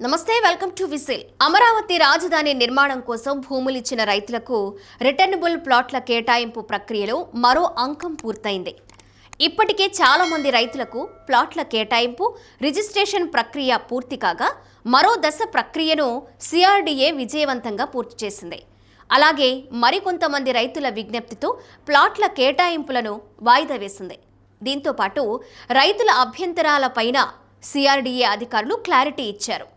నమస్తే, welcome to whistle. Amaravati రాజధాని నిర్మాణం కోసం భూములు ఇచ్చిన రైతులకు రిటర్నబుల్ ప్లాట్ల కేటాయింపు ప్రక్రియలో మరో అంకం పూర్తయింది. ఇప్పటికే చాలా మంది రైతులకు ప్లాట్ల కేటాయింపు, రిజిస్ట్రేషన్ ప్రక్రియ పూర్తి కాగా మరో దశ ప్రక్రియను సిఆర్డీఏ విజయవంతంగా పూర్తి చేసింది. అలాగే మరికొంతమంది రైతుల విజ్ఞప్తితో ప్లాట్ల కేటాయింపులను వాయిదా వేసింది. దీంతో పాటు రైతుల అభ్యంతరాలపైన సిఆర్డీఏ అధికారులు క్లారిటీ ఇచ్చారు.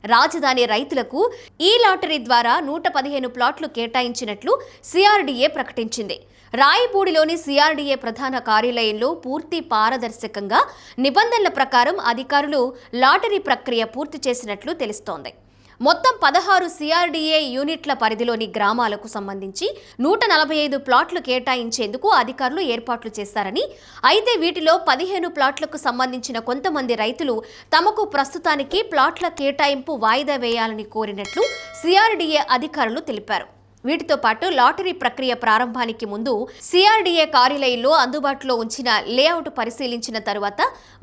రాజధాని రైతులకు ఈ లాటరీ ద్వారా 115 ప్లాట్లు కేటాయించినట్లు సిఆర్డీఏ ప్రకటించింది. రాయపూడిలోని సిఆర్డీఏ ప్రధాన కార్యాలయంలో పూర్తి పారదర్శకంగా నిబంధనల ప్రకారం అధికారులు లాటరీ ప్రక్రియ పూర్తి చేసినట్లు తెలుస్తోంది. మొత్తం 16 సిఆర్డీఏ యూనిట్ల పరిధిలోని గ్రామాలకు సంబంధించి 145 ప్లాట్లు కేటాయించేందుకు అధికారులు ఏర్పాట్లు చేశారని, అయితే వీటిలో 15 ప్లాట్లకు సంబంధించిన కొంతమంది రైతులు తమకు ప్రస్తుతానికి ప్లాట్ల కేటాయింపు వాయిదా వేయాలని కోరినట్లు సిఆర్డీఏ అధికారులు తెలిపారు. వీటితో పాటు లాటరీ ప్రక్రియ ప్రారంభానికి ముందు సిఆర్డీఏ కార్యాలయంలో అందుబాటులో ఉంచిన లేఅవుట్ పరిశీలించిన తరువాత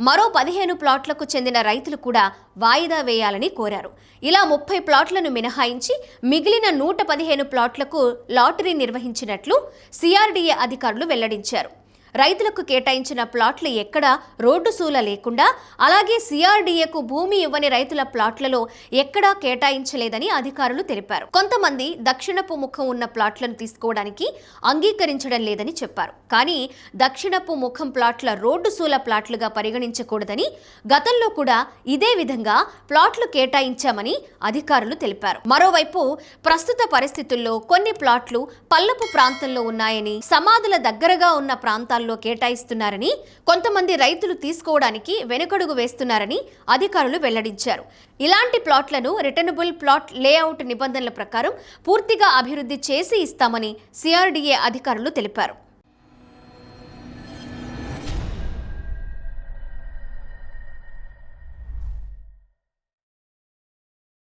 మరో 15 ప్లాట్లకు చెందిన రైతులు కూడా వాయిదా వేయాలని కోరారు. ఇలా 30 ప్లాట్లను మినహాయించి మిగిలిన 115 ప్లాట్లకు లాటరీ నిర్వహించినట్లు సిఆర్డీఏ అధికారులు వెల్లడించారు. రైతులకు కేటాయించిన ప్లాట్లు ఎక్కడా రోడ్డు సూల లేకుండా, అలాగే సిఆర్డీఏకు భూమి ఇవ్వని రైతుల ప్లాట్లలో ఎక్కడా కేటాయించలేదని అధికారులు తెలిపారు. కొంతమంది దక్షిణపు ముఖం ఉన్న ప్లాట్లను తీసుకోవడానికి అంగీకరించడం లేదని చెప్పారు. కానీ దక్షిణపు ముఖం ప్లాట్ల రోడ్డు సూల ప్లాట్లుగా పరిగణించకూడదని, గతంలో కూడా ఇదే విధంగా ప్లాట్లు కేటాయించామని అధికారులు తెలిపారు. మరోవైపు ప్రస్తుత పరిస్థితుల్లో కొన్ని ప్లాట్లు పల్లపు ప్రాంతంలో ఉన్నాయని, సమాధుల దగ్గరగా ఉన్న ప్రాంతాల్లో కేటాయిస్తున్నారని, కొంతమంది రైతులు తీసుకోవడానికి వెనుకడుగు వేస్తున్నారని అధికారులు వెల్లడించారు. ఇలాంటి ప్లాట్లను రిటర్నబుల్ ప్లాట్ లేఅవుట్ నిబంధనల ప్రకారం పూర్తిగా అభివృద్ధి చేసి ఇస్తామని సిఆర్డీఏ అధికారులు తెలిపారు.